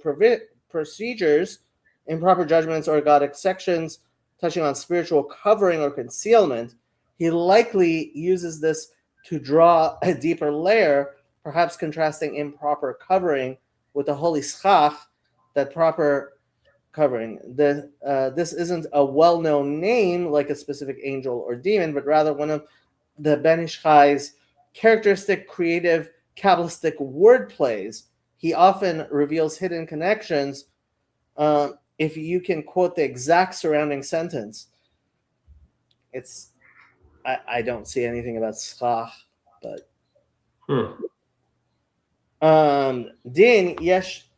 procedures, improper judgments, or ergodic sections touching on spiritual covering or concealment, he likely uses this to draw a deeper layer, perhaps contrasting improper covering with the holy schach, that proper covering. This isn't a well-known name like a specific angel or demon, but rather one of the Ben Ish Chai's characteristic creative Kabbalistic word plays. He often reveals hidden connections. If you can quote the exact surrounding sentence, it's I don't see anything about schach, but din yesh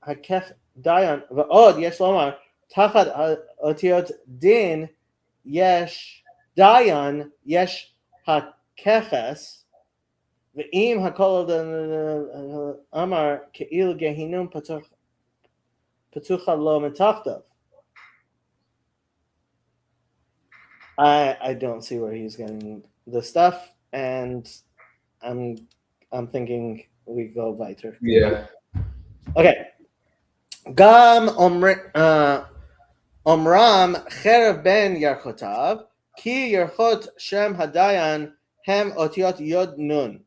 hakech dayan va'od yesh lomar tachat otiot din yesh dayan yesh hakeches ve'im hakol amar ke'il gehinum patucha lo metachtav. I don't see where he's getting the stuff, and I'm thinking we go weiter. Yeah. Okay. Gam omram cherev ben yarchotav ki yarchot shem hadayan hem otiot yod nun.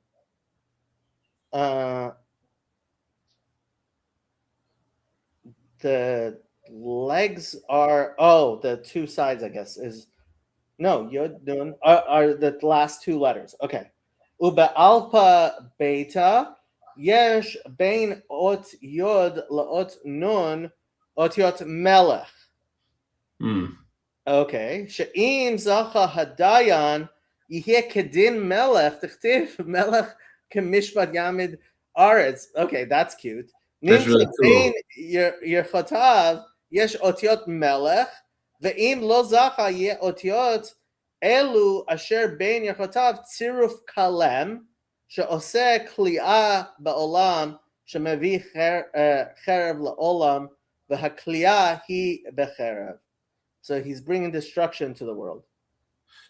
The legs are the two sides, I guess, is no yod nun are the last two letters. Okay. Uba alpa beta yesh bein ot yod laot nun otiot melech. Okay. She'im zacha hadayan yihye kedin melech tichtiv melech kemishpat yamid aretz. Okay, that's cute. That's really cool. Yerchotav yesh otiot melech ve'im lo zacha yeh otiot elu asher bein yerchotav tziruf kalem she'oseh kli'ah ba'olam shemevi cherev la'olam v'hakli'ah hi becherev. So he's bringing destruction to the world.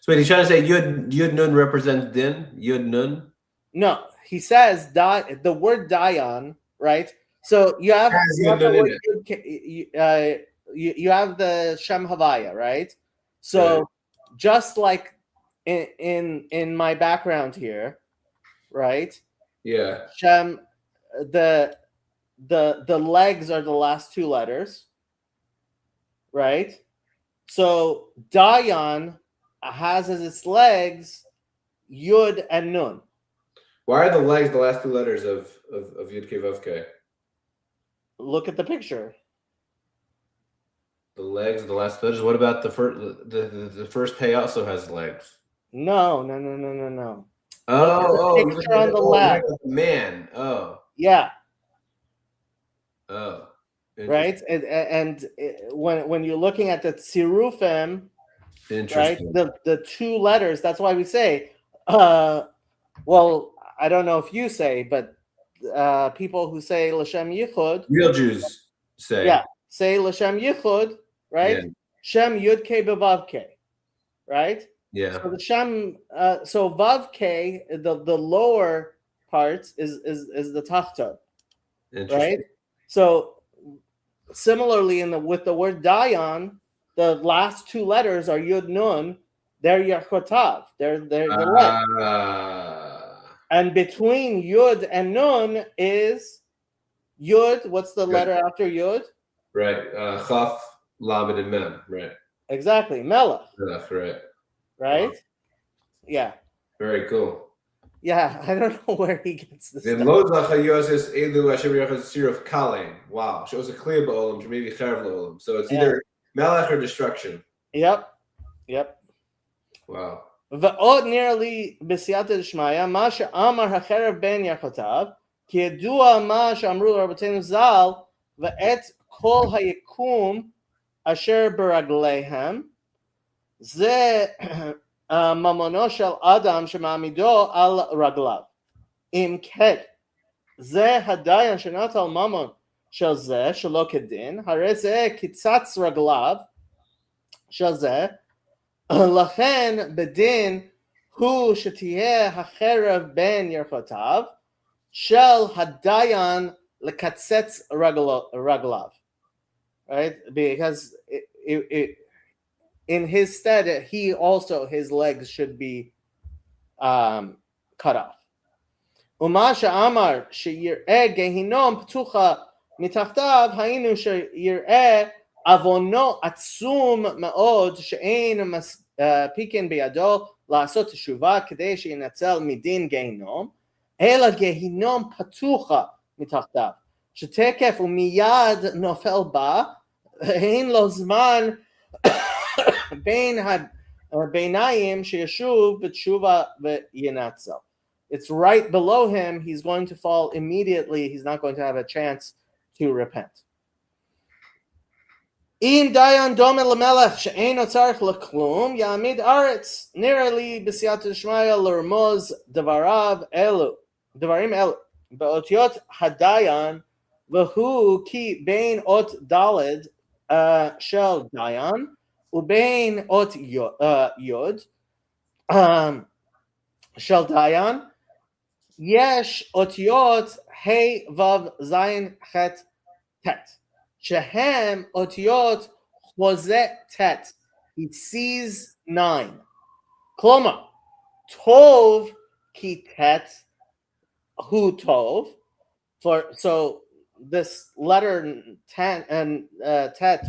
So wait, he's trying to say Yud Nun represents Din? Yud Nun? No, he says the word Dayan, right? So you have the word, you have the Shem Havaya, right? So just like in my background here, right? Yeah. Shem, the legs are the last two letters, right? So Dayan has as its legs Yud and Nun. Why are the legs the last two letters of Yud Kei Vav Kei? Look at the picture. The legs are the last letters. What about the first? The first pay also has legs. No. Look at the Oh, picture on the left. man. Oh. Yeah. Oh. Right. And when you're looking at the tzirufim, right, Interesting. the two letters. That's why we say, well, I don't know if you say, but people who say L'Shem Yichud, Real Jews say. yeah, say L'Shem Yichud, right? Yeah. Shem Yud Ke Bevav Ke, right? Yeah. So the Shem, so Vav Ke, the lower part is the Tachta, right? So similarly, with the word Dayan, the last two letters are Yud Nun. They're Yachotav. They're the leg. And between Yud and Nun is Yud. What's the letter after Yud? Right. Chaf, Lamed, and Mem. Right. Exactly. Melech. Right. Right? Wow. Yeah. Very cool. Yeah, I don't know where he gets this stuff. Wow. Shows a clear ba'olam, maybe cherv la'olam. So it's either melech or destruction. Yep. Wow. ועוד nearly בסייעתא דשמיא, מה שאמר החרב בן יחותיו, כי ידוע מה שאמרו לרבותינו ז"ל, ואת כל היקום אשר ברגליהם, זה ממונו של אדם שמעמידו על רגליו. אם כן, זה הדיין שנטל ממון של זה שלא כדין, הרי זה קיצץ רגליו של זה, לכן בדין הוא שתהיה החרב בין ירכותיו של הדיין לקצץ רגליו. Right? Because in his stead, his legs should be cut off. ומה שאמר שיראה גיהינום פתוחה מתחתיו, היינו שיראה עוונו עצום מאוד שאין מספיקין בידו לעשות תשובה כדי שינצל מדין גיהינום, אלא גיהינום פתוחה מתחתיו, שתקף ומיד נופל בה, אין לו זמן בין הביניים שישוב בתשובה וינצל. It's right below him. He's going to fall immediately. He's not going to have a chance to repent. אם דיין דומה למלך שאינו צריך לכלום, יעמיד ארץ. נראה לי בסייעתא דשמיא לרמוז דברים אלו, באותיות הדיין, והוא כי בין אות ד' של דיין, ובין אות יוד של דיין, יש אותיות ה' ו' ז' ח' ט'. שהם אותיות חוזה ט'. He sees 9. כלומר, טוב כי ט' הוא טוב. So this letter 10 and ט',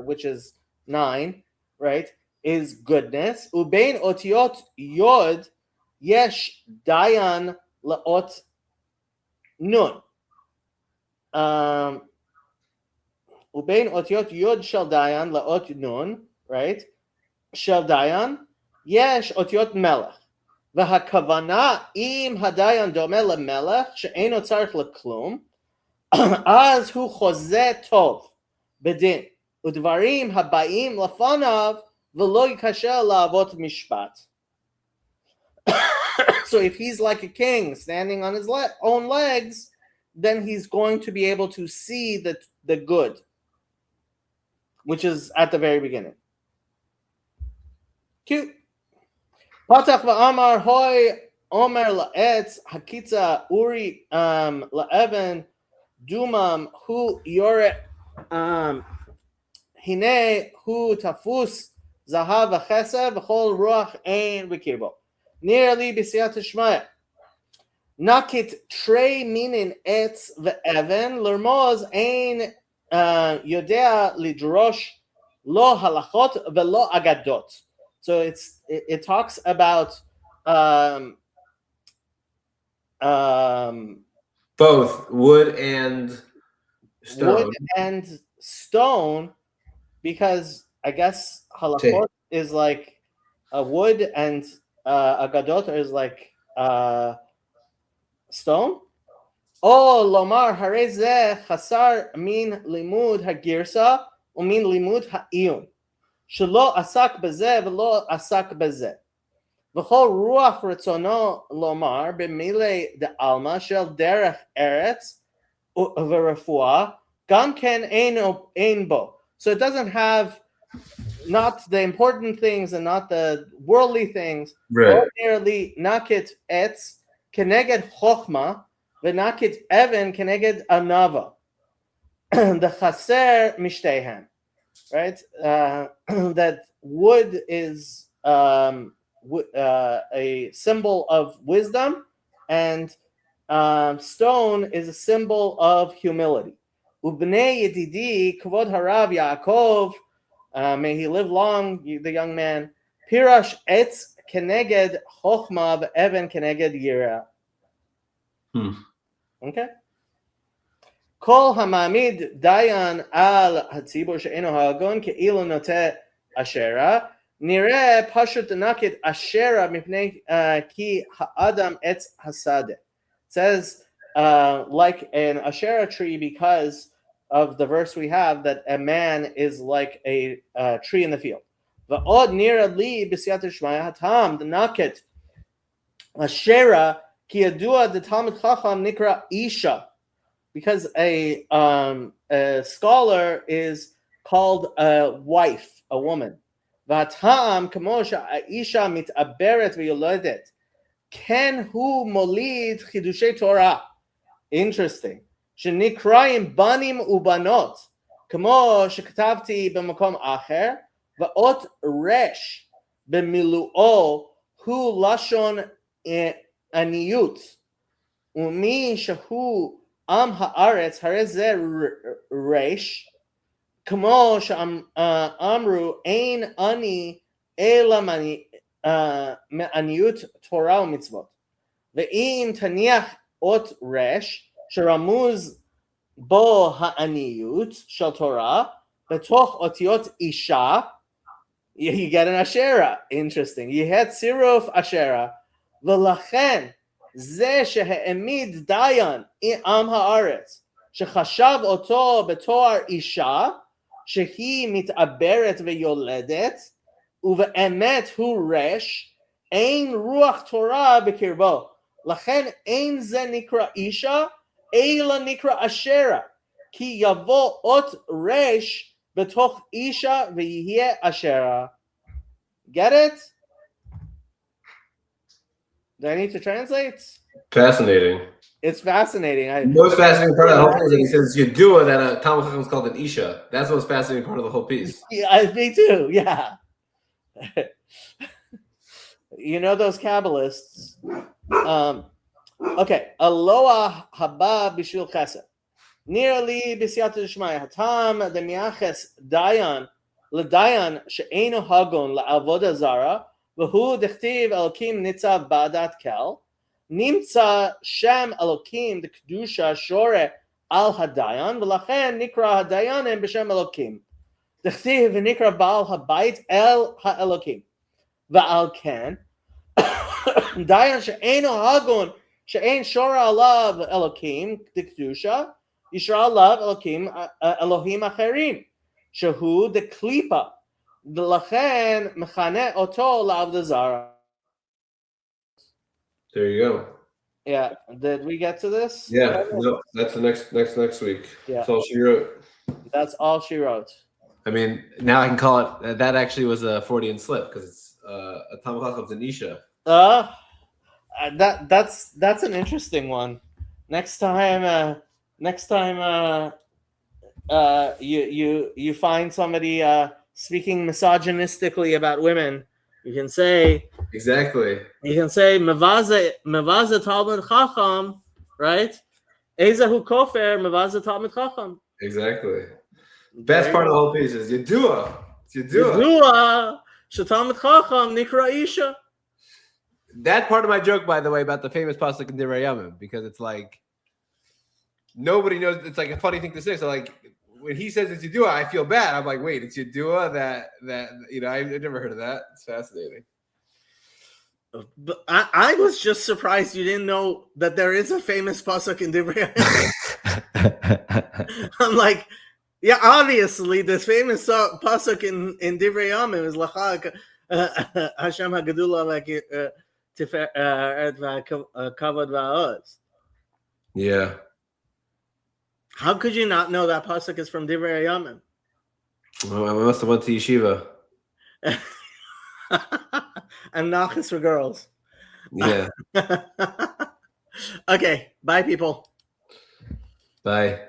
which is 9, right, is goodness. ובין אותיות יוד יש דיין לאות נון. ובין אותיות יוד של דיין לאות נון, right, של דיין, יש אותיות מלך. והכוונה, אם הדיין דומה למלך, שאינו צריך לכלום, אז הוא חוזה טוב בדין, ודברים הבאים לפניו, ולא יקשה לעבוד משפט. So if he's like a king standing on his own legs, then he's going to be able to see the good, which is at the very beginning. Cute. Patach va'amar hoi omer la'etz hakitza uri la'evan dumam hu yore hine hu tafus zahav v'chesed v'chol ruach ein v'kirbo. Nearly b'siyat shmaya. Nakit trei minin etz ve'evan lermoz ein יודע לדרוש לא הלכות ולא אגדות. So it talks about both wood and stone, because I guess halachot is like wood, and agadot is like stone. O lomar harei zeh chasar min limud hagirsa umin limud ha'iyun shelo asak bezeh velo asak bezeh v'chol ruach retzono lomar b'milei de'alma shel derech eretz v'refuah gam ken ein bo. So it doesn't have not the important things and not the worldly things. Right. Ordinarily, nakit etz keneged chochma, v'nakit even keneged anava. The chaser mishtehem, right? That wood is a symbol of wisdom, and stone is a symbol of humility. Ubnei yedidi kvod harav Yaakov. May he live long, the young man. Pirash etz keneged chochma ve'even keneged yira. Okay. Kol hamamid dayan al hatzibur she'eno ha'agon ke'ilu noteh ashera nireh pashut nakit ashera mipnei ki ha'adam etz hasadeh. It says like an ashera tree because of the verse we have that a man is like a tree in the field. Va'od nira li b'siyat shmaya hatam the nakit ashera ki yadua the Talmud Chacham nikra isha, because a scholar is called a wife, a woman. V'hatam kamosha isha mit'aberet v'yoledet ken hu molid chidushay Torah. Interesting. Shenikrayim banim ubanot, kamo shekatavti b'makom acher, va'ot resh b'miluo hu lashon aniyut, umi shahu am haaretz harezeh resh, kamo she'amru ein ani ela aniyut Torah u'mitzvot, ve'im taniach ot resh שרמוז בו העניות של תורה בתוך אותיות אישה, you get an ashera. Interesting. יהיה צירוף ashera, ולכן זה שהעמיד דיין עם הארץ שחשב אותו בתואר אישה שהיא מתעברת ויולדת ובאמת הוא רש, אין רוח תורה בקרבו, לכן אין זה נקרא אישה אלא נקרא אשרה, כי יבוא אות רש בתוך אישה ויהיה אשרה. Get it? Do I need to translate? Fascinating. It's fascinating. The most fascinating part of the whole thing is that he says Yedua that a Talmud Chacham is called an Isha. That's the most fascinating part of the whole piece. Yeah, me too. Yeah. You know those Kabbalists. Okay. Aloha haba bishul chesed. Nearly b'siyata d'shmaya hatam demiaches dayan l'dayan she'enu hagon la'avoda zara v'hu dechtiv elokim nitzav ba'adat kel nimtza shem elokim d'kedusha shore al hadayan v'lachen nikra hadayanim b'shem elokim dechtiv v'nikra ba'al habayit el ha'elokim v'al ken dayan she'enu hagon she'en shora alav elokim d'kedusha Yishra alav elokim Elohim acherim shehu deklipa v'lachen mechane oto la'avda zara. There you go. Yeah, did we get to this? Yeah, no, that's the next week. Yeah. That's all she wrote. That's all she wrote. I mean, now I can call it. That actually was a Freudian slip because it's a Talmud Chacham Zanisha. That's an interesting one. Next time you find somebody speaking misogynistically about women, you can say exactly. You can say mevaze Talmud Chacham, right? Ezahu kofer mevaze Talmud Chacham. Exactly. Best part of the whole piece is Yedua. It's Yedua. Yedua sheTalmud Chacham nikra isha. That part of my joke, by the way, about the famous pasuk in Divrei Yamim, because it's like nobody knows. It's like a funny thing to say. So like when he says it's Yedua, I feel bad. I'm like, wait, it's Yedua that I've never heard of that. It's fascinating. But I was just surprised you didn't know that there is a famous pasuk in Divrei Yamim. I'm like, yeah, obviously this famous pasuk in Divrei Yamim is Lacha Hashem Hagadula Tiferet Kavod Va'oz. Yeah. How could you not know that pasuk is from Divrei Yamim? Well, I must have went to yeshiva. And Nachas for girls. Yeah. Okay, bye people. Bye.